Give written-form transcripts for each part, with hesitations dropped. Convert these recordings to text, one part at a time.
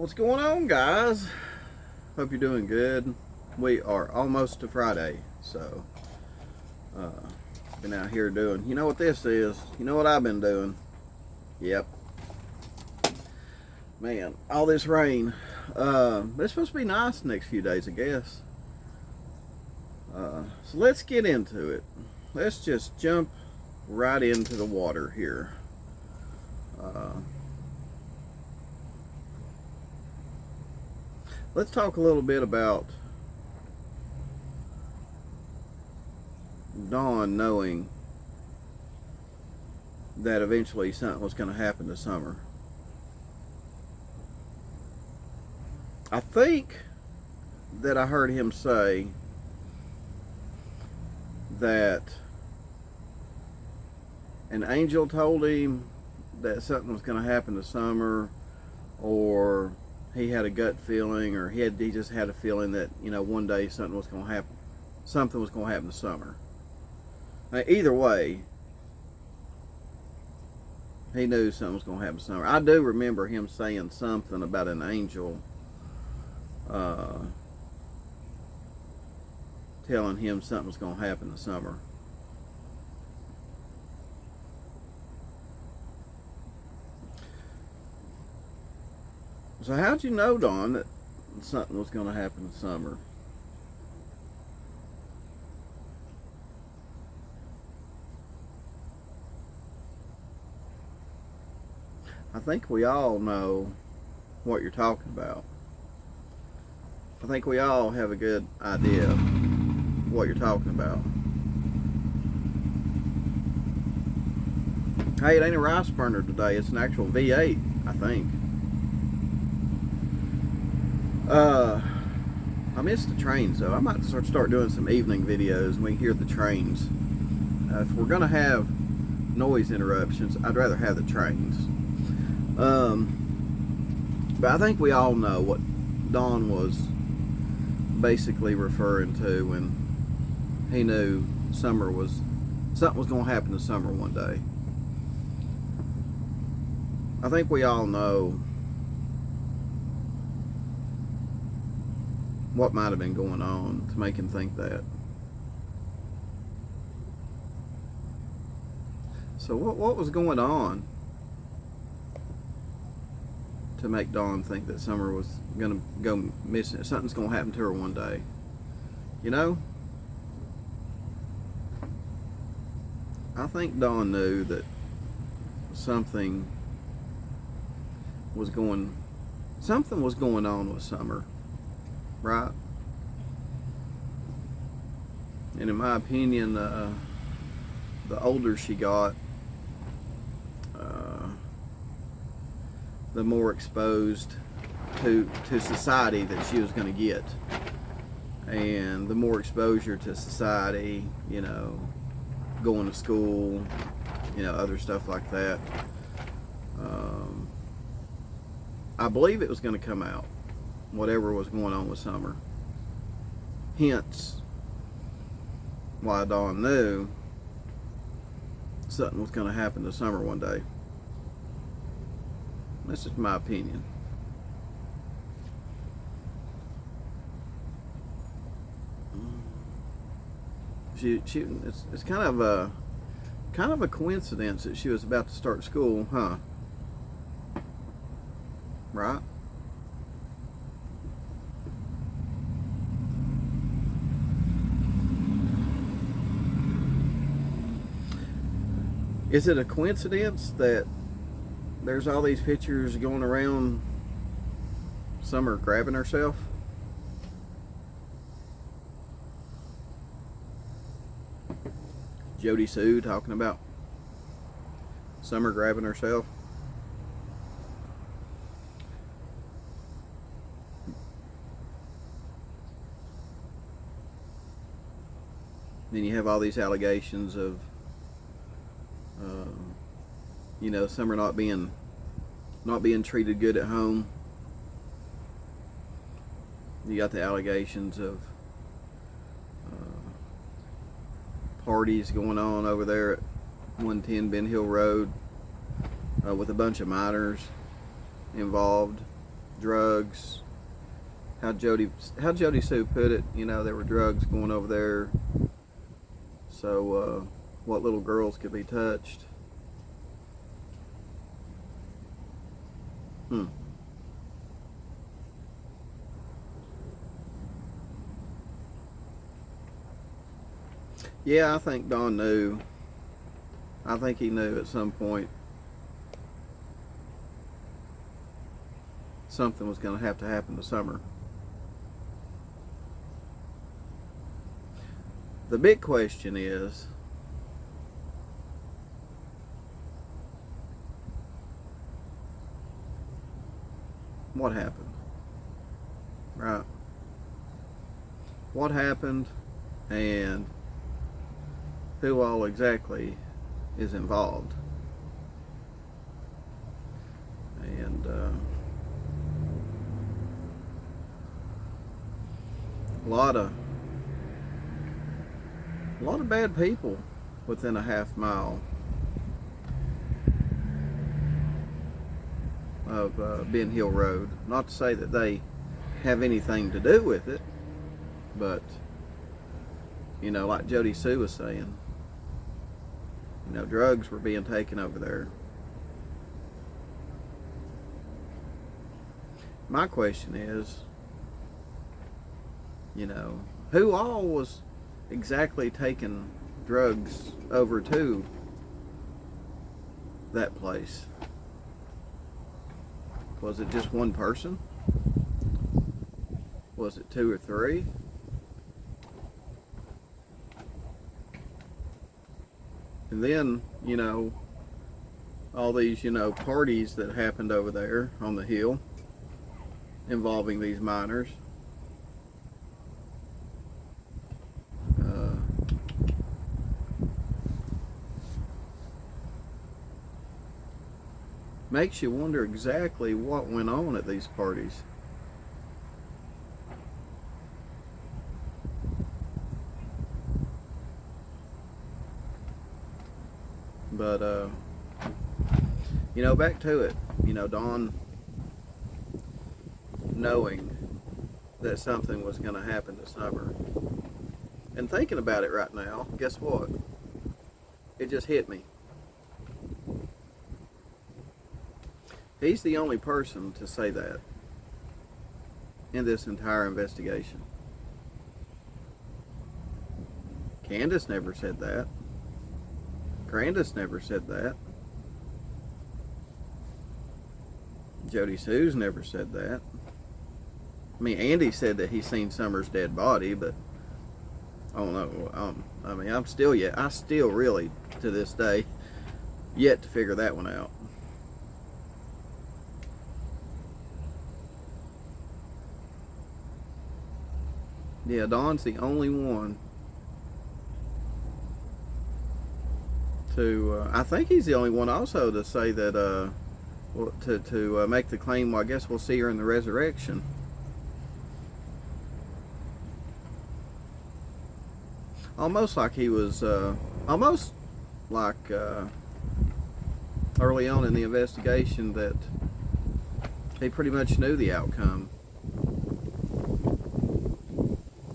What's going on, guys? Hope you're doing good. We are almost to Friday, so been out here doing, you know what this is, you know what I've been doing. Yep, man, all this rain, but it's supposed to be nice the next few days, I guess. So let's get into it. Let's just jump right into the water here. Let's talk a little bit about Dawn knowing that eventually something was going to happen this summer. I think that I heard him say that an angel told him that something was going to happen this summer, or he had a gut feeling, or he just had a feeling that, you know, one day something was going to happen. Something was going to happen this summer. Now, either way, he knew something was going to happen this summer. I do remember him saying something about an angel telling him something was going to happen this summer. So how'd you know, Dawn, that something was going to happen this summer? I think we all know what you're talking about. I think we all have a good idea of what you're talking about. Hey, it ain't a rice burner today. It's an actual V8, I think. I missed the trains though. I might start doing some evening videos and we hear the trains. If we're gonna have noise interruptions, I'd rather have the trains. But I think we all know what Don was basically referring to when he knew something was gonna happen this summer one day. I think we all know what might have been going on to make him think that. So what was going on to make Dawn think that Summer was gonna go missing? Something's gonna happen to her one day, you know? I think Dawn knew that something was going on with Summer, right? And in my opinion, the older she got, the more exposed to society that she was going to get, and the more exposure to society, you know, going to school, you know, other stuff like that. I believe it was going to come out, whatever was going on with Summer. Hence why Dawn knew something was going to happen to Summer one day. That's just my opinion. It's kind of a coincidence that she was about to start school, huh? Right? Is it a coincidence that there's all these pictures going around, Summer grabbing herself? Jody Sue talking about Summer grabbing herself. Then you have all these allegations of you know, Summer not being treated good at home. You got the allegations of parties going on over there at 110 Ben Hill Road with a bunch of minors involved. drugs. How Jody Sue put it, there were drugs going over there. So what little girls could be touched. Yeah, I think Don knew. I think he knew at some point something was going to have to happen to Summer. The big question is, what happened? Right? What happened, and who all exactly is involved? And a lot of bad people within a half mile of Ben Hill Road. Not to say that they have anything to do with it, but like Jody Sue was saying, drugs were being taken over there. My question is, who all was exactly taking drugs over to that place? Was it just one person? Was it two or three? And then, all these, parties that happened over there on the hill involving these miners. Makes you wonder exactly what went on at these parties. But back to it. Dawn knowing that something was going to happen to Summer, and thinking about it right now, guess what? It just hit me. He's the only person to say that in this entire investigation. Candace never said that. Grandis never said that. Jody Sue's never said that. I mean, Andy said that he's seen Summer's dead body, but I don't know. I still really, to this day, yet to figure that one out. Yeah, Don's the only one to, I think he's the only one also to say that, to make the claim, well, I guess we'll see her in the resurrection. Almost like he was, almost like early on in the investigation that he pretty much knew the outcome.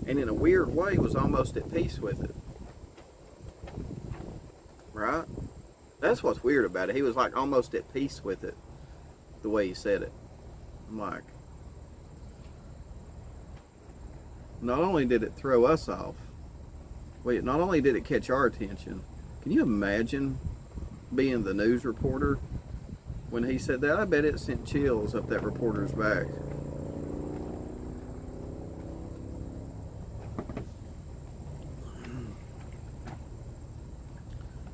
And in a weird way was almost at peace with it. Right? That's what's weird about it. He was like almost at peace with it, the way he said it. I'm like, not only did it throw us off, not only did it catch our attention, can you imagine being the news reporter when he said that? I bet it sent chills up that reporter's back.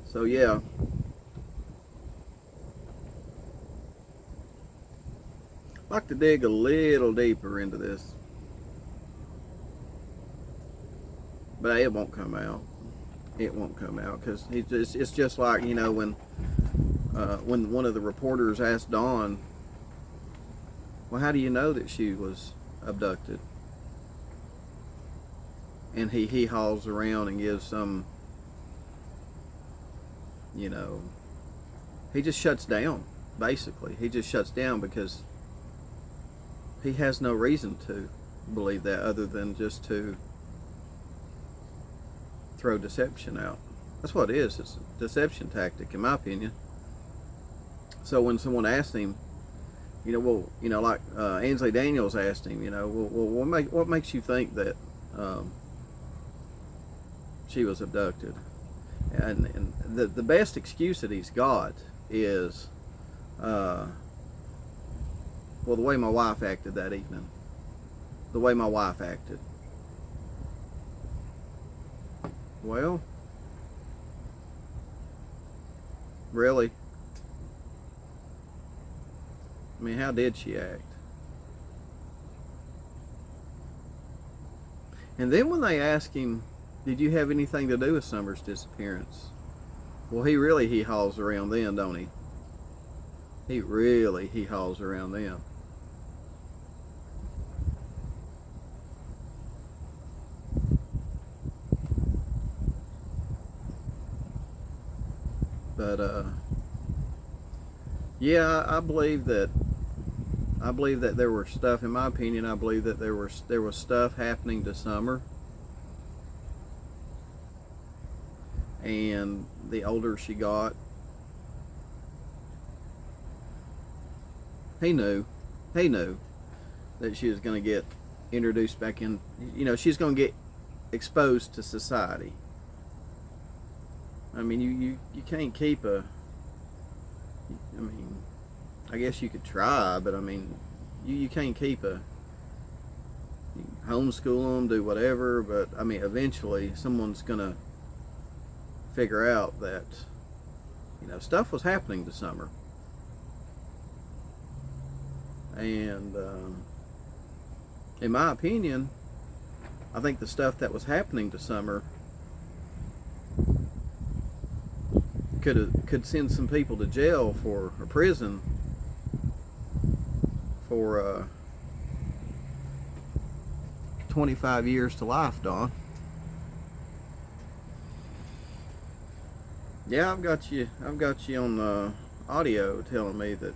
So yeah, I'd like to dig a little deeper into this, but it won't come out. It won't come out because it's just like, when one of the reporters asked Dawn, well, how do you know that she was abducted? And he hauls around and gives some, he just shuts down, basically. He just shuts down because he has no reason to believe that other than just to throw deception out. That's what it is. It's a deception tactic, in my opinion. So when someone asked him, like Ansley Daniels asked him, what makes you think that she was abducted? And the best excuse that he's got is, the way my wife acted that evening. The way my wife acted. Well, really? I mean, how did she act? And then when they ask him, did you have anything to do with Summer's disappearance? Well, he hauls around then, don't he? He hauls around them. But yeah, I believe that there were stuff. In my opinion, I believe that there was stuff happening to Summer, and the older she got, he knew that she was going to get introduced back in. She's going to get exposed to society. I mean, you can't keep I guess you could try, but I mean, you can't keep you homeschool them, do whatever, but I mean, eventually someone's gonna figure out that, stuff was happening to Summer. And in my opinion, I think the stuff that was happening to Summer could send some people to jail or prison for 25 years to life, Don. Yeah, I've got you on audio telling me that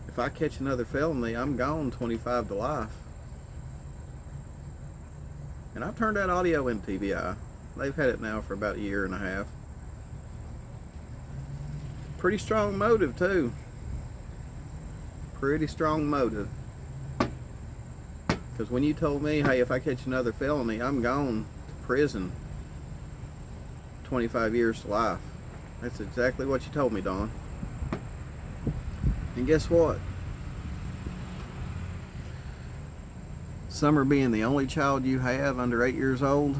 if I catch another felony, I'm gone 25 to life. And I've turned that audio in TBI. They've had it now for about a year and a half. Pretty strong motive too. Pretty strong motive. Because when you told me, hey, if I catch another felony, I'm gone to prison 25 years to life. That's exactly what you told me, Don. And guess what? Summer being the only child you have under 8 years old,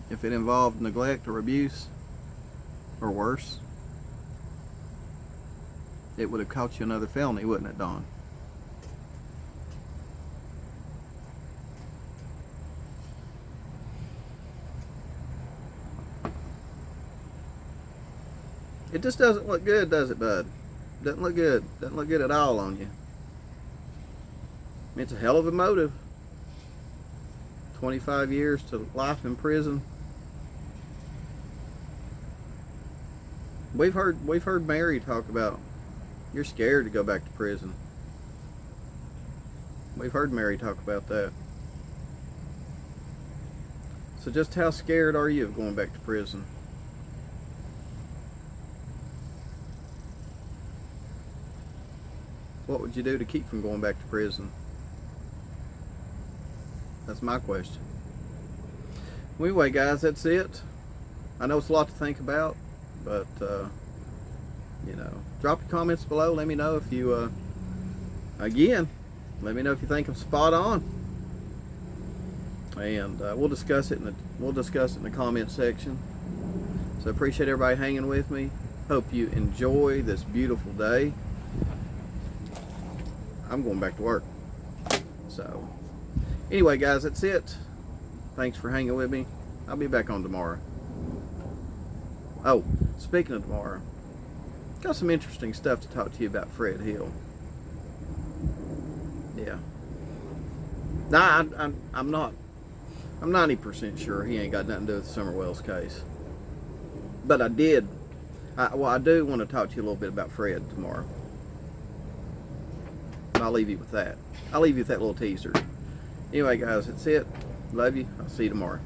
if it involved neglect or abuse or worse, it would have cost you another felony, wouldn't it, Don? It just doesn't look good, does it, bud? Doesn't look good. Doesn't look good at all on you. It's a hell of a motive. 25 years to life in prison. We've heard Mary talk about, you're scared to go back to prison. We've heard Mary talk about that. So just how scared are you of going back to prison? What would you do to keep from going back to prison? That's my question. Well, anyway, guys, that's it. I know it's a lot to think about, but drop your comments below. Let me know if you again, let me know if you think I'm spot on, and we'll discuss it in the comment section. So I appreciate everybody hanging with me. Hope you enjoy this beautiful day. I'm going back to work. So anyway, guys, that's it. Thanks for hanging with me. I'll be back on tomorrow. Oh, speaking of tomorrow, got some interesting stuff to talk to you about Fred Hill. Yeah. Nah, I'm not. I'm 90% sure he ain't got nothing to do with the Summer Wells case. But I did Well, I do want to talk to you a little bit about Fred tomorrow. I'll leave you with that. I'll leave you with that little teaser. Anyway, guys, that's it. Love you. I'll see you tomorrow.